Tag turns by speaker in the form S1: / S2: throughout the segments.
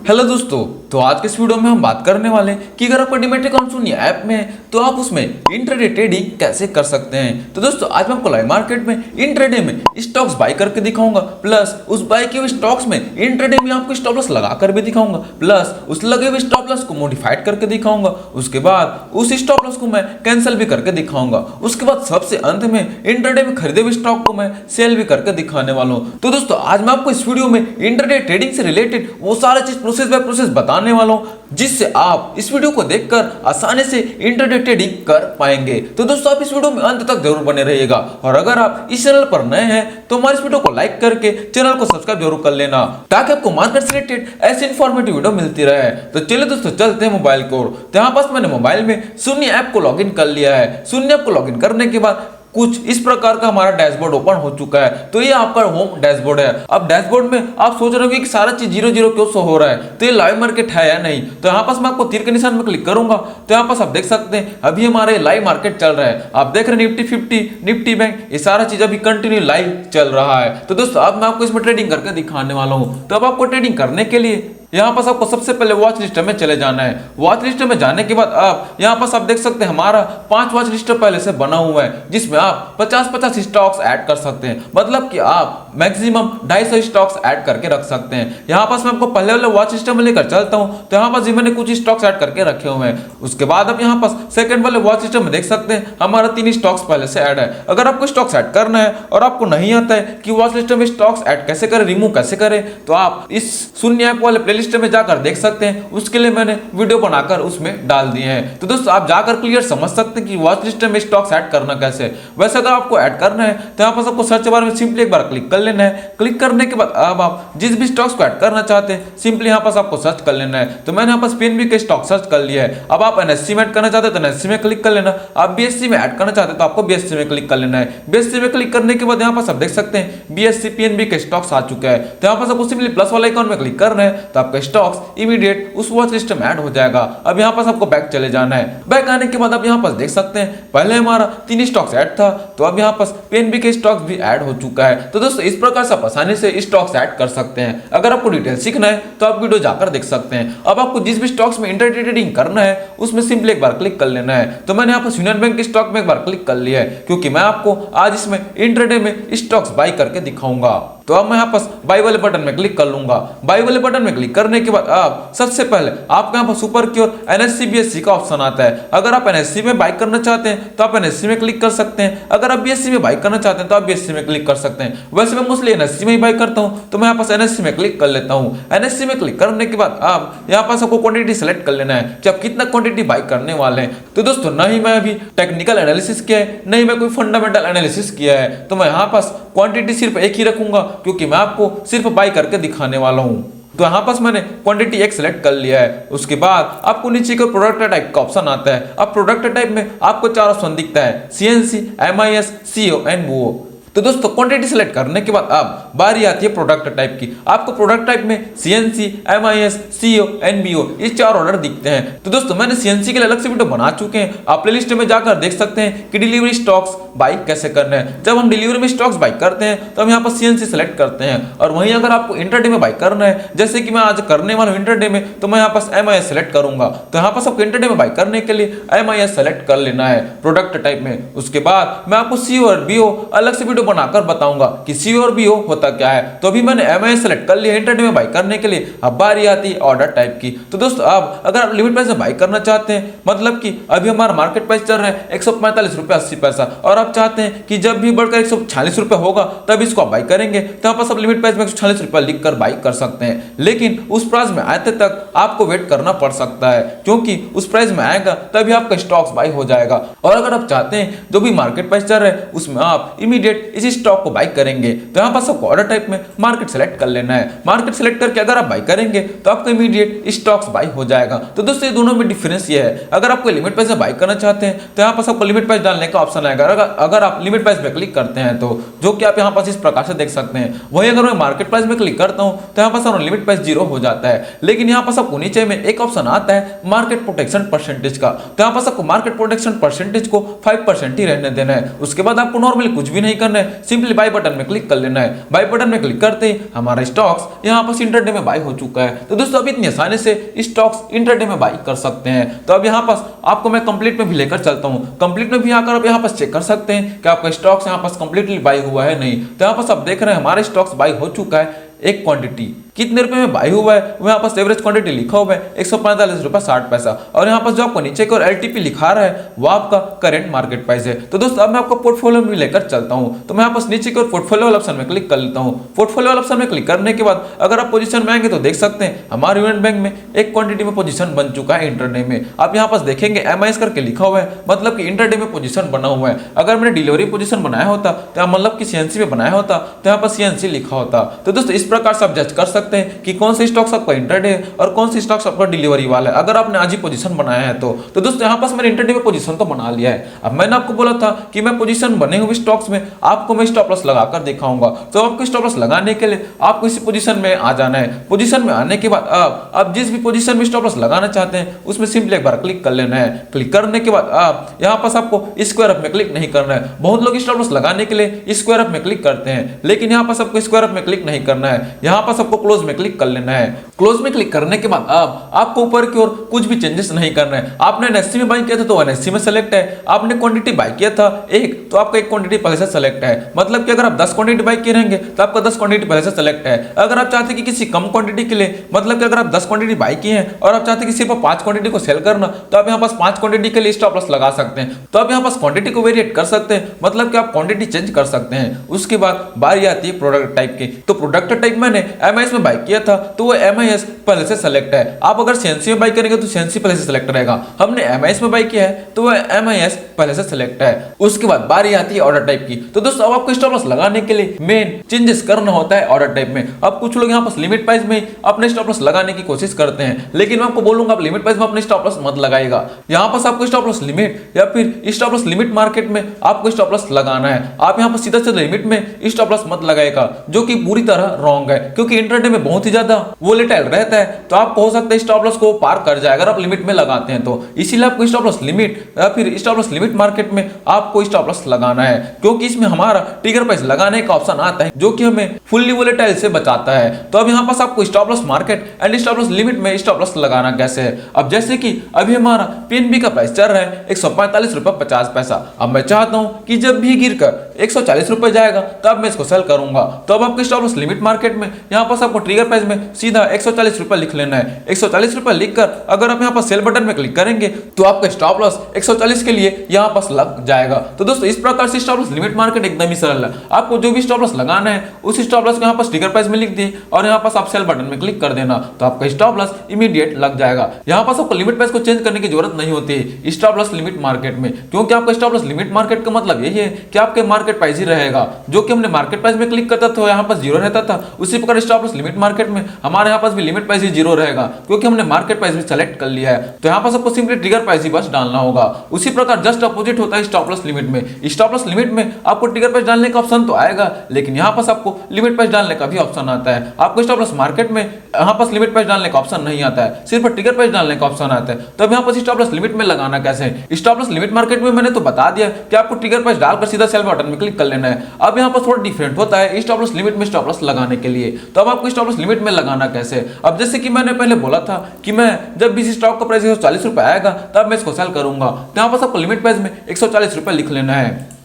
S1: Hello दोस्तों, तो आज के इस वीडियो में हम बात करने वाले हैं कि अगर आपका डीमैट अकाउंट शून्य ऐप में है तो आप उसमें इंट्राडे ट्रेडिंग कैसे कर सकते हैं। तो दोस्तों आज मैं आपको लाइव मार्केट में इंट्राडे में स्टॉक्स बाय करके दिखाऊंगा, प्लस उस बाय किए हुए स्टॉक्स में इंट्राडे में आपको स्टॉप लॉस लगा कर भी दिखाऊंगा, प्लस उस लगे हुए स्टॉप लॉस को मॉडिफाइड करके दिखाऊंगा। उसके बाद उस स्टॉप लॉस को मैं कैंसिल भी करके दिखाऊंगा। उसके बाद सबसे अंत में इंट्राडे में खरीदे हुए स्टॉक को मैं सेल भी करके दिखाने वाला हूं। तो दोस्तों आज मैं आपको इस वीडियो में इंट्राडे ट्रेडिंग से रिलेटेड वो सारे चीज प्रोसेस बाय प्रोसेस बताने वाला हूं, जिससे आप इस वीडियो को देखकर आसानी से इंट्राडे ट्रेडिंग कर पाएंगे। तो दोस्तों आप इस वीडियो में अंत तक जरूर बने रहिएगा, और अगर आप इस चैनल पर नए हैं तो हमारे इस वीडियो को लाइक करके चैनल को सब्सक्राइब जरूर कर लेना, ताकि आपको मार्केट से रिलेटेड ऐसी इंफॉर्मेटिव वीडियो मिलती रहे। तो चलिए दोस्तों चलते हैं मोबाइल को। तो यहाँ पास मैंने मोबाइल में शून्य ऐप को लॉगिन कर लिया है। शून्य ऐप को लॉगिन करने के बाद कुछ इस प्रकार का हमारा डैशबोर्ड ओपन हो चुका है। तो ये आपका होम डैशबोर्ड है। अब डैशबोर्ड में आप सोच रहे हो कि सारा चीज 0 क्यों शो हो रहा है, तो ये लाइव मार्केट है या नहीं। तो यहाँ पास मैं आपको तीर के निशान में क्लिक करूंगा तो यहाँ पास आप देख सकते हैं अभी हमारे लाइव मार्केट चल रहा है। आप देख रहे हैं निफ्टी 50, निफ्टी बैंक, ये सारा चीज अभी कंटिन्यू लाइव चल रहा है। तो दोस्तों अब मैं आपको इसमें ट्रेडिंग करके दिखाने वाला हूँ। तो अब आपको ट्रेडिंग करने के लिए यहाँ पास आपको सबसे पहले वॉच लिस्ट में चले जाना है। वॉच लिस्ट में जाने के बाद आप यहाँ पास आप देख सकते हैं हमारा 5 वॉच लिस्ट पहले से बना हुआ है, जिसमें आप 50-50 स्टॉक्स ऐड कर सकते हैं। मतलब कि आप मैक्सिमम 250 स्टॉक्स ऐड करके रख सकते हैं। यहाँ पास मैं आपको पहले वाले वॉच लिस्ट में लेकर चलता हूँ। तो यहाँ पास मैंने कुछ स्टॉक्स ऐड करके रखे हुए हैं। उसके बाद आप यहाँ पास सेकंड वाले वॉच लिस्ट में देख सकते हैं हमारा 3 स्टॉक्स पहले से ऐड है। अगर आपको स्टॉक्स ऐड करना है और आपको नहीं आता है कि वॉच लिस्ट में स्टॉक्स ऐड कैसे करें, रिमूव कैसे करें, तो आप इस शून्य ऐप वाले प्लेलिस्ट में जाकर देख सकते हैं। उसके लिए मैंने वीडियो बनाकर उसमें डाल दिए हैं। तो दोस्तों आप जाकर क्लियर समझ सकते हैं कि वॉच लिस्ट में स्टॉक्स ऐड करना कैसे। वैसे अगर आपको ऐड करना है तो यहाँ पर आपको सर्च बार में सिंपली एक बार क्लिक कर लेना है। क्लिक करने के बाद अब आप जिस भी स्टॉक्स को ऐड करना चाहते हैं सिंपली यहाँ पर आपको सर्च कर लेना है। तो मैंने यहाँ पर पीएनबी के स्टॉक सर्च कर लिया है। अब आप एनएससी में ऐड करना चाहते हैं तो एनएससी में क्लिक कर लेना। आप बीएससी में ऐड करना चाहते हैं तो आपको बीएससी में क्लिक कर लेना है। बीएससी में क्लिक करने के बाद यहाँ पर आप देख सकते हैं बीएससी पीएनबी के स्टॉक्स आ चुका है। तो यहाँ पर आपको सिंपली प्लस वाले आइकॉन में क्लिक करना है तो आपका स्टॉक्स इमीडिएट उस वॉच लिस्ट में ऐड हो जाएगा। अब यहाँ पास आपको बैक चले जाना है। बैक आने के बाद आप यहाँ पास देख सकते हैं पहले हमारा 3 स्टॉक्स ऐड था, तो अब यहाँ पास पीएनबी के स्टॉक्स भी ऐड हो चुका है। तो दोस्तों इस प्रकार से आप आसानी से स्टॉक्स ऐड कर सकते हैं। अगर आपको डिटेल सीखना है तो आप वीडियो जाकर देख सकते हैं। अब आपको जिस भी स्टॉक्स में इंट्राडे ट्रेडिंग करना है उसमें सिंपली एक बार क्लिक कर लेना है। तो मैंने यहाँ पर यूनियन बैंक के स्टॉक में एक बार क्लिक कर लिया है, क्योंकि मैं आपको आज इसमें इंट्राडे में स्टॉक्स बाय करके दिखाऊंगा। तो अब मैं यहाँ पर बाय वाले बटन में क्लिक कर लूंगा। बाय वाले बटन में क्लिक करने के बाद आप सबसे पहले आपके यहाँ पर सुपर की और एनएससी बीएससी का ऑप्शन आता है। अगर आप एनएससी में बाय करना चाहते हैं तो आप एनएससी में क्लिक कर सकते हैं। अगर आप बीएससी में बाय करना चाहते हैं तो आप बीएससी में क्लिक कर सकते हैं। वैसे मैं मोस्टली एनएससी में ही बाय करता हूँ, तो मैं यहाँ पर एनएससी में क्लिक कर लेता हूँ। एनएससी में क्लिक करने के बाद आप यहाँ पर आपको क्वांटिटी सेलेक्ट कर लेना है कि आप कितना क्वांटिटी बाय करने वाले हैं। तो दोस्तों न ही मैं अभी टेक्निकल एनालिसिस किया है, नहीं मैं कोई फंडामेंटल एनालिसिस किया है, तो मैं यहाँ पास क्वांटिटी सिर्फ एक ही रखूंगा, क्योंकि मैं आपको सिर्फ बाय करके दिखाने वाला हूं। तो यहाँ पास मैंने क्वांटिटी एक सेलेक्ट कर लिया है। उसके बाद आपको नीचे का प्रोडक्ट टाइप का ऑप्शन आता है। अब प्रोडक्ट टाइप में आपको 4 ऑप्शन दिखता है, सीएनसी, एमआईएस, सीओ एंड वो। तो दोस्तों क्वांटिटी सेलेक्ट करने के बाद अब बारी आती है प्रोडक्ट टाइप की। आपको प्रोडक्ट टाइप में सीएनसी, एमआईएस, सीओ, एनबीओ ये 4 ऑर्डर दिखते हैं। तो दोस्तों मैंने सीएनसी के लिए अलग से वीडियो बना चुके हैं, आप प्लेलिस्ट में जाकर देख सकते हैं कि डिलीवरी स्टॉक्स बाय कैसे करने हैं। जब हम डिलीवरी में स्टॉक्स बाय करते हैं तो हम यहाँ पर सीएनसी सेलेक्ट करते हैं, और वहीं अगर आपको इंट्राडे में बाय करना है, जैसे कि मैं आज करने वाला हूँ इंट्राडे में, तो मैं यहाँ पर एमआईएस सेलेक्ट करूंगा। तो यहाँ पर आपको इंट्राडे में बाय करने के लिए एमआईएस सेलेक्ट कर लेना है प्रोडक्ट टाइप में। उसके बाद मैं आपको सीओ और बीओ अलग से वीडियो बनाकर बताऊंगा कि सी और बी होता क्या है। तो अभी मैंने एमआईएस सेलेक्ट कर लिया इंट्राडे में बाय करने के लिए। अब बारी आती है ऑर्डर टाइप की। तो दोस्तों अब अगर आप लिमिट प्राइस में बाय करना चाहते हैं, मतलब कि अभी हमारा मार्केट प्राइस चल रहा है 145 रुपये 80 पैसा, और आप चाहते हैं कि जब भी बढ़कर 146 रुपये होगा तब इसको आप बाय करेंगे, तो यहाँ पर सब लिमिट प्राइस में 146 रुपये लिख कर बाय कर सकते हैं। लेकिन उस प्राइस में आते तक आपको वेट करना पड़ सकता है, क्योंकि उस प्राइस में आएगा तभी आपका स्टॉक्स बाय हो जाएगा। और अगर आप चाहते हैं जो भी मार्केट प्राइस चल रहा है उसमें आप इमीडिएट इसी स्टॉक को बाय करेंगे, तो यहाँ पर आपको ऑर्डर टाइप में मार्केट सेलेक्ट कर लेना है। मार्केट सेलेक्ट करके अगर आप बाय करेंगे तो आपको इमीडिएट स्टॉक्स बाय हो जाएगा। तो दोस्तों ये दोनों में डिफरेंस ये है, अगर आपको लिमिट प्राइस में बाय करना चाहते हैं तो यहाँ पर आपको लिमिट प्राइस डालने का ऑप्शन आएगा। अगर आप लिमिट प्राइस पे क्लिक करते हैं तो जो कि आप यहाँ पास इस प्रकार से देख सकते हैं, वहीं अगर मैं मार्केट प्राइस में क्लिक करता हूँ तो यहाँ पास लिमिट प्राइस 0 हो जाता है। लेकिन यहाँ पास आपको नीचे में एक ऑप्शन आता है मार्केट प्रोटेक्शन परसेंटेज का, तो यहाँ पास आपको मार्केट प्रोटेक्शन परसेंटेज को 5% ही रहने देना है। उसके बाद आपको नॉर्मली कुछ भी नहीं करना है, सिंपली बाय बटन में क्लिक कर लेना है। बाय बटन में क्लिक करते ही हमारा स्टॉक्स यहाँ पर इंट्राडे में बाय हो चुका है। तो दोस्तों अब इतनी आसानी से स्टॉक्स इंट्राडे में बाय कर सकते हैं। तो अब यहाँ पर आपको मैं कंप्लीट में भी लेकर चलता हूँ। कंप्लीट में भी आकर आप यहाँ पर चेक कर सकते हैं कि आपका स्टॉक्स यहाँ पर कंप्लीटली बाय हुआ है नहीं। तो यहाँ पर आप देख रहे हैं हमारे स्टॉक्स बाय हो चुका है। एक क्वांटिटी कितने रुपए में बाय हुआ है वो यहाँ पर एवरेज क्वांटिटी लिखा हुआ है 145 रुपए 60 पैसा। और यहाँ पर जो आपको नीचे की ओर एलटीपी लिखा रहा है वो आपका करंट मार्केट प्राइस है। तो दोस्तों अब मैं आपको पोर्टफोलियो में लेकर चलता हूँ। तो मैं यहाँ पर नीचे की ओर पोर्टफोलियो वाले ऑप्शन में क्लिक कर लेता हूँ। पोर्टफोलियो वाले ऑप्शन में क्लिक करने के बाद अगर आप पोजीशन में आएंगे तो देख सकते हैं हमारे यूनियन बैंक में एक क्वांटिटी में पोजीशन बन चुका है इंटरडे में। आप यहाँ पर देखेंगे MIS करके लिखा हुआ है, मतलब कि इंटरडे में पोजीशन बना हुआ है। अगर मैंने डिलीवरी पोजीशन बनाया होता तो मतलब कि CNC में बनाया होता तो यहाँ पर CNC लिखा होता। तो दोस्तों इस प्रकार से आप जज कर सकते हैं कि कौन से स्टॉक्स आपका इंटरडे और कौन सी स्टॉक्स आपका डिलीवरी वाला है, अगर आपने आज ही पोजीशन बनाया है तो। दोस्तों यहाँ पास मैंने इंटरडे में पोजीशन तो बना लिया है। अब मैंने आपको बोला था कि मैं पोजीशन बने हुए स्टॉक्स में आपको मैं स्टॉप लॉस लगाकर दिखाऊंगा। तो आपको स्टॉप लॉस लगाने के लिए आपको इसी पोजीशन में आ जाना है। पोजीशन में आने के बाद आप जिस भी पोजीशन में स्टॉप लॉस लगाना चाहते हैं उसमें सिंपली एक बार क्लिक कर लेना है। क्लिक करने के बाद आप यहाँ पास आपको स्क्वायर अप में क्लिक नहीं करना है। बहुत लोग स्टॉप लॉस लगाने के लिए स्क्वायर अप में क्लिक करते हैं, लेकिन यहाँ पास आपको स्क्वायर अप में क्लिक नहीं करना है। यहाँ पास आपको क्लोज में क्लिक कर लेना है। क्लोज में क्लिक करने के बाद आपको ऊपर की ओर कुछ भी चेंजेस नहीं करना है। आपने NSE में बाय किया था तो NSE में सेलेक्ट है। आपने क्वांटिटी बाय किया था एक तो आपका एक क्वांटिटी पहले से सेलेक्ट है, मतलब कि अगर आप 10 क्वांटिटी बाय किए रहेंगे तो आपका 10 क्वांटिटी पहले से सेलेक्ट है। अगर आप चाहते हैं कि किसी कम क्वांटिटी के लिए, मतलब कि अगर आप 10 क्वांटिटी बाय किए हैं और आप चाहते हैं कि सिर्फ 5 क्वांटिटी को सेल करना, तो आप यहाँ पास 5 क्वांटिटी के लिए स्टॉप लॉस लगा सकते हैं। तो आप यहाँ पास क्वांटिटी को वेरिएट कर सकते हैं, मतलब कि आप क्वांटिटी चेंज कर सकते हैं। उसके बाद बारी आती है प्रोडक्ट टाइप की। तो प्रोडक्ट टाइप मैंने MIS में बाय किया था तो वो MIS पहले से सेलेक्ट है। आप अगर CNC में बाय करेंगे तो CNC पहले से सेलेक्ट रहेगा। हमने MIS में बाय किया है तो वो MIS पहले से सेलेक्ट है। उसके बाद बारी आती है ऑर्डर टाइप की। तो दोस्तों अब आपको स्टॉप लॉस लगाने के लिए मेन चेंजेस करना होता है ऑर्डर टाइप में। अब कुछ लोग यहाँ पर लिमिट प्राइस में अपने स्टॉप लॉस लगाने की कोशिश करते हैं, लेकिन मैं आपको बोलूंगा आप लिमिट प्राइस में अपने स्टॉप लॉस मत लगाएगा। यहाँ पर आपको स्टॉप लॉस लिमिट या फिर स्टॉप लॉस लिमिट मार्केट में आपको स्टॉप लॉस लगाना है। आप यहाँ पर सीधा सीधा लिमिट में स्टॉप लॉस मत लगाएगा, जो कि पूरी तरह रॉन्ग है, क्योंकि इंट्राडे में बहुत ही ज्यादा वोलेटाइल रहता है। तो आपको हो सकता है स्टॉप लॉस को पार कर जाए अगर आप लिमिट में लगाते हैं तो। इसीलिए आपको स्टॉप लॉस लिमिट या फिर स्टॉप लॉस लिमिट मार्केट में आपको स्टॉप लॉस लगाना है, क्योंकि इसमें हमारा ट्रिगर प्राइस लगाने का ऑप्शन आता है जो कि हमें फुल्ली वोलेटाइल से बचाता है। तो अब यहाँ पास आपको stop loss market and stop loss limit में स्टॉप लॉस लगाना कैसे है। अब जैसे कि अभी हमारा PNB का प्राइस चल रहा है 145 रुपए 50 पैसा। अब मैं चाहता हूं कि जब भी गिरकर 140 रुपए जाएगा तब मैं इसको सेल करूंगा। तो अब आपके स्टॉप लॉस लिमिट मार्केट में यहाँ पास आपको ट्रिगर प्राइस में सीधा 140 रुपए लिख लेना है। 140 रुपए लिखकर अगर आप यहाँ पर सेल बटन में क्लिक करेंगे तो आपका स्टॉप लॉस 140 के लिए यहाँ पास लग जाएगा। तो दोस्तों इस प्रकार से स्टॉप लॉस लिमिट मार्केट एकदम ही सरल है। आपको जो भी स्टॉप लॉस लगाना है उस स्टॉप लॉस को यहाँ पास ट्रिगर प्राइस में लिख दिए और यहाँ पास आप सेल बटन में क्लिक कर देना, तो आपका स्टॉप लॉस इमीडिएट लग जाएगा। यहाँ पास आपको लिमिट प्राइस को चेंज करने की जरूरत नहीं होती है स्टॉप लॉस लिमिट मार्केट में, क्योंकि आपका स्टॉप लॉस लिमिट मार्केट का मतलब यही है कि आपके मार्केट प्राइस ही रहेगा। जो कि हमने मार्केट प्राइस में क्लिक करता था यहाँ पास जीरो रहता था, उसी प्रकार स्टॉप लॉस लिमिट मार्केट में हमारे यहाँ पास भी लिमिट प्राइस ही जीरो रहेगा, क्योंकि हमने मार्केट प्राइस भी सेलेक्ट कर लिया है। तो यहाँ पास आपको सिंपली ट्रिगर प्राइस ही बस डालना होगा। उसी प्रकार जस्ट अपोजिट होता है स्टॉप लॉस लिमिट में। स्टॉप लॉस लिमिट में आपको ट्रिगर प्राइस डालने का ऑप्शन तो आएगा, लेकिन यहाँ पास आपको लिमिट प्राइस डालने का भी ऑप्शन आता है। आपको स्टॉप लॉस मार्केट में यहाँ पास लिमिट प्राइस डालने का ऑप्शन नहीं आता है, सिर्फ ट्रिगर प्राइस डालने का ऑप्शन आता है। तो अब यहाँ पास स्टॉप लॉस लिमिट में लगाना कैसे है। स्टॉप लॉस लिमिट मार्केट में मैंने तो बता दिया कि आपको ट्रिगर प्राइस डालकर सीधा सेल बटन में क्लिक कर लेना है। अब यहाँ पर थोड़ा डिफरेंट होता है स्टॉप लॉस लिमिट में स्टॉप लॉस लगाने के लिए। तो अब आपको स्टॉप लॉस लिमिट में लगाना कैसे। अब जैसे कि मैंने पहले बोला था कि मैं जब भी स्टॉक का प्राइस 140 रुपए आएगा तब मैं इसको सेल करूंगा। तो यहाँ पर आपको लिमिट प्राइस में 140 रुपए लिख लेना है।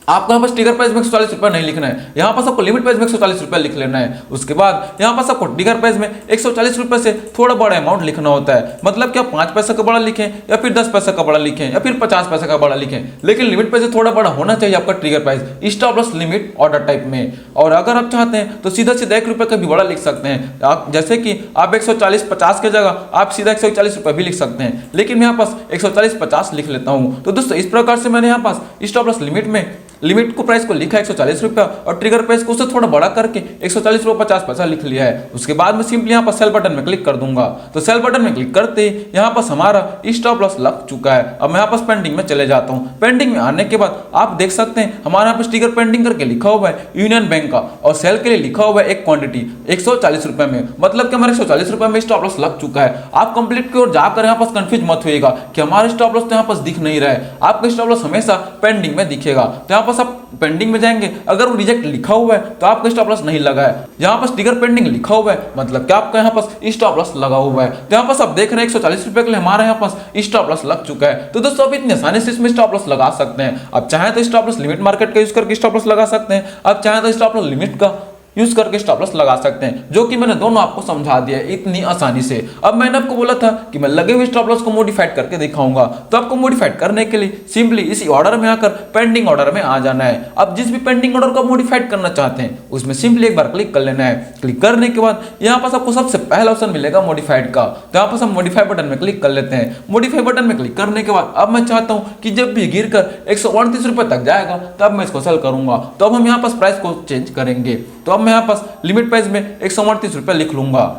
S1: आपको यहाँ पर ट्रिगर प्राइस में 140 रुपए नहीं लिखना है, यहाँ पर आपको लिमिट प्राइस में 140 रुपए लिख लेना है। उसके बाद यहाँ पर आपको ट्रिगर प्राइस में 140 रुपए से थोड़ा बड़ा अमाउंट लिखना होता है, मतलब कि आप 5 पैसे का बड़ा लिखें या फिर 10 पैसे का बड़ा लिखें या फिर 50 पैसे का बड़ा लिखें, लेकिन लिमिट प्राइस से थोड़ा बड़ा होना चाहिए आपका trigger price stop loss limit order type में। और अगर आप चाहते हैं तो सीधा सीधा 1 रुपए का भी बड़ा लिख सकते हैं। आप जैसे कि आप 140 50 के जगह आप सीधा 140 रुपए भी लिख सकते हैं, लेकिन मैं यहाँ पास 140 50 लिख लेता हूँ। तो दोस्तों इस प्रकार से मैंने यहाँ पास स्टॉप लॉस लिमिट को प्राइस को लिखा 140 रुपया और ट्रिगर प्राइस को उससे थोड़ा बड़ा करके 140 रुपये 50 पैसा लिख लिया है। उसके बाद में सिंपली यहाँ पर सेल बटन में क्लिक कर दूंगा। तो सेल बटन में क्लिक करते ही यहाँ पर हमारा स्टॉप लॉस लग चुका है। अब मैं यहाँ पर पेंडिंग में चले जाता हूँ। पेंडिंग में आने के बाद आप देख सकते हैं हमारे यहाँ पर स्टिकर पेंडिंग करके लिखा हुआ है यूनियन बैंक का, और सेल के लिए लिखा हुआ है एक क्वांटिटी 140 रुपए में, मतलब कि हमारे 140 रुपए में स्टॉप लॉस लग चुका है। आप कंप्लीट की ओर जाकर यहाँ पर कंफ्यूज मत होइएगा कि हमारे स्टॉप लॉस तो यहाँ पर दिख नहीं रहा है। आपका स्टॉप लॉस हमेशा पेंडिंग में दिखेगा। तो यहाँ पास आप पेंडिंग में जाएंगे, अगर वो रिजेक्ट लिखा हुआ है तो आपका स्टॉप लॉस नहीं लगा है। यहाँ पास ट्रिगर पेंडिंग लिखा हुआ है मतलब कि आपका यहाँ पास स्टॉप लॉस लगा हुआ है। तो यहाँ पास आप देख रहे हैं 140 रुपए के लिए हमारा यहाँ पास स्टॉप लॉस लग चुका है। तो दोस्तों आप इतनी आसानी से इसमें स्टॉप लॉस लगा सकते हैं। आप चाहें तो स्टॉप लॉस लिमिट मार्केट का यूज करके स्टॉप लॉस लगा सकते हैं, आप चाहें तो स्टॉप लॉस लिमिट का यूज करके स्टॉप लॉस लगा सकते हैं, जो कि मैंने दोनों आपको समझा दिया इतनी आसानी से। अब मैंने आपको बोला था कि मैं लगे हुए स्टॉप लॉस को मॉडिफाइड करके दिखाऊंगा, तो आपको मॉडिफाइड करने के लिए सिंपली इसी ऑर्डर में आकर पेंडिंग ऑर्डर में आ जाना है। अब जिस भी पेंडिंग ऑर्डर को मॉडिफाइड करना चाहते हैं उसमें सिंपली एक बार क्लिक कर लेना है। क्लिक करने के बाद यहाँ पास आपको सबसे पहला ऑप्शन मिलेगा मॉडिफाइड का, तो यहाँ पास हम मॉडिफाई बटन में क्लिक कर लेते हैं। मॉडिफाई बटन में क्लिक करने के बाद अब मैं चाहता हूँ कि जब भी गिरकर 138 रुपए तक जाएगा तब मैं इसको सेल करूंगा। तो अब हम यहाँ पास प्राइस को चेंज करेंगे। तो अब मैं यहाँ पास लिमिट प्राइस में 138 रुपए लिख लूंगा।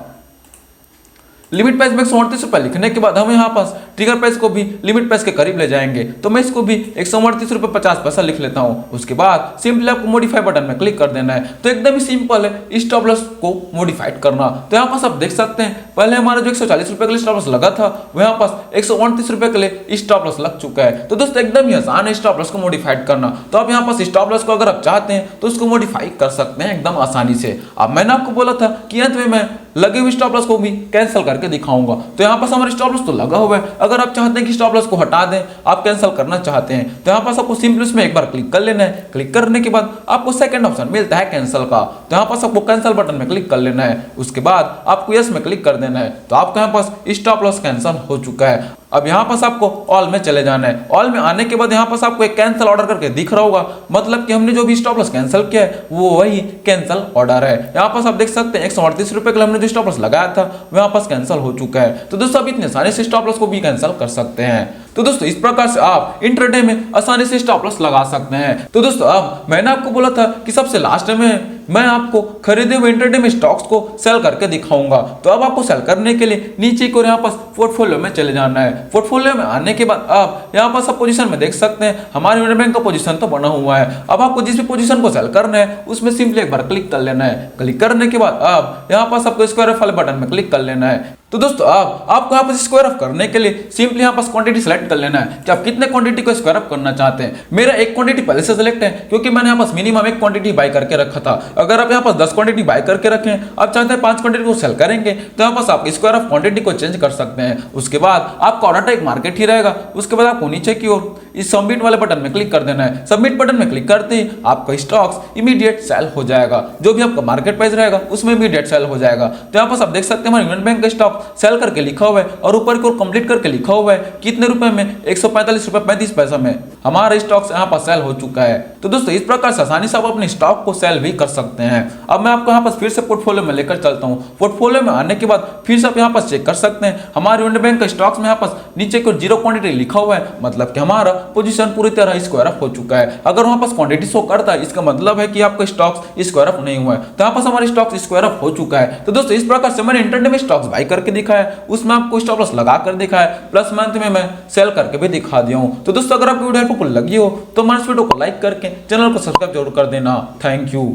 S1: लिमिट प्राइस में 138 रुपए लिखने के बाद हम यहाँ पास ट्रिगर प्राइस को भी लिमिट प्राइस के करीब ले जाएंगे। तो मैं इसको भी 138 रुपए 50 पैसा लिख लेता हूँ। उसके बाद सिंपली आपको मॉडिफाई बटन में क्लिक कर देना है। तो एकदम ही सिंपल है स्टॉप लॉस को मॉडिफाइड करना। तो यहाँ पास आप देख सकते हैं पहले हमारा जो 140 रुपए के लिए स्टॉप लॉस लगा था वो यहाँ पास 138 रुपए के लिए स्टॉप लॉस लग चुका है। तो दोस्तों एकदम ही आसान है स्टॉप लॉस को मॉडिफाइड करना। तो आप यहाँ पास स्टॉप लॉस को अगर आप चाहते हैं तो उसको मॉडिफाई कर सकते हैं एकदम आसानी से। अब मैंने आपको बोला था कि अंत में मैं लगे हुए स्टॉप लॉस को भी कैंसिल करके दिखाऊंगा। तो यहाँ पास हमारा स्टॉप लॉस तो लगा हुआ है, अगर आप चाहते हैं कि स्टॉप लॉस को हटा दें, आप कैंसिल करना चाहते हैं, तो यहाँ पास आपको सिंपली उसमें एक बार क्लिक कर लेना है। क्लिक करने के बाद आपको सेकंड ऑप्शन मिलता है कैंसिल का, तो यहाँ पास आपको कैंसिल बटन में क्लिक कर लेना है। उसके बाद आपको यस में क्लिक कर देना है। तो आपका यहाँ पास स्टॉप लॉस कैंसिल हो चुका है। अब यहाँ पास आपको ऑल में चले जाना है। ऑल में आने के बाद यहाँ पास आपको एक कैंसिल ऑर्डर करके दिख रहा होगा, मतलब कि हमने जो भी स्टॉप लॉस कैंसिल किया है वो वही कैंसिल ऑर्डर है। यहाँ पास आप देख सकते हैं 138 रुपए के लिए हमने जो स्टॉप लॉस लगाया था वो यहाँ पास कैंसिल हो चुका है। तो दोस्तों आप इतने आसानी से स्टॉप लॉस को भी कैंसिल कर सकते हैं। तो दोस्तों इस प्रकार से आप इंट्राडे में आसानी से स्टॉप लॉस लगा सकते हैं। तो दोस्तों अब मैंने आपको बोला था कि सबसे लास्ट में मैं आपको खरीदे हुए इंट्राडे में स्टॉक्स को सेल करके दिखाऊंगा। तो अब आपको सेल करने के लिए नीचे को यहाँ पास पोर्टफोलियो में चले जाना है। पोर्टफोलियो में आने के बाद आप यहाँ पास आप पोजीशन में देख सकते हैं हमारे यूनियन बैंक का पोजीशन तो बना हुआ है। अब आपको जिस भी पोजीशन को सेल करना है उसमें सिंपली एक बार क्लिक कर लेना है। क्लिक करने के बाद आप यहाँ पास आपको स्क्वायर ऑफ वाले बटन में क्लिक कर लेना है। तो दोस्तों आपको यहाँ पर स्क्वायर ऑफ करने के लिए सिंपली यहाँ पास क्वांटिटी सेलेक्ट कर लेना है कि आप कितने क्वांटिटी को स्क्वायर ऑफ करना चाहते हैं। मेरा एक क्वांटिटी पहले से सिलेक्ट है क्योंकि मैंने यहाँ पास मिनिमम एक क्वांटिटी बाय करके रखा था। अगर आप यहाँ पास 10 क्वांटिटी बाय करके रखें, आप चाहते हैं 5 क्वांटिटी को सेल करेंगे, तो यहाँ पास आप स्क्वायर ऑफ क्वांटिटी को चेंज कर सकते हैं। उसके बाद आपका ऑर्डर टाइप मार्केट ही रहेगा। उसके बाद आपको नीचे की ओर इस सबमिट वाले बटन में क्लिक कर देना है। सबमिट बटन में क्लिक करते ही आपका स्टॉक्स इमीडिएट सेल हो जाएगा। जो भी आपका मार्केट प्राइस रहेगा उसमें इमीडिएट सेल हो जाएगा। तो यहाँ पास आप देख सकते हैं हमारे यूनियन बैंक का स्टॉक सेल करके लिखा हुआ है और ऊपर की ओर कंप्लीट करके लिखा हुआ है कितने रुपए में, 145 रुपए 35 पैसा में हमारा स्टॉक यहाँ पर सेल हो चुका है। तो दोस्तों इस प्रकार से आसानी से आप अपने स्टॉक को सेल भी कर सकते हैं। अब मैं आपको यहाँ पास फिर से पोर्टफोलियो में लेकर चलता हूँ। पोर्टफोलियो में आने के बाद फिर से आप यहाँ पास चेक कर सकते हैं हमारे यूनियन बैंक का स्टॉक्स में यहाँ पास नीचे को 0 क्वांटिटी लिखा हुआ है, मतलब कि हमारा पोजीशन पूरी तरह स्क्वायर अप हो चुका है। अगर वहाँ पास क्वांटिटी शो करता है इसका मतलब है कि आपका स्टॉक्स स्क्वायर अप नहीं हुआ है। तो यहाँ पास हमारे स्टॉक्स स्क्वायर अप हो चुका है। तो दोस्तों इस प्रकार से मैंने इंटरडे में स्टॉक्स बाय करके दिखाया, उसमें आपको स्टॉप लॉस लगा कर दिखाया, प्लस मंथ में मैं सेल करके भी दिखा दिया हूँ। तो दोस्तों अगर आपको वीडियो हेल्पफुल लगी हो तो हमारे वीडियो को लाइक करके चैनल को सब्सक्राइब जरूर कर देना। Thank you.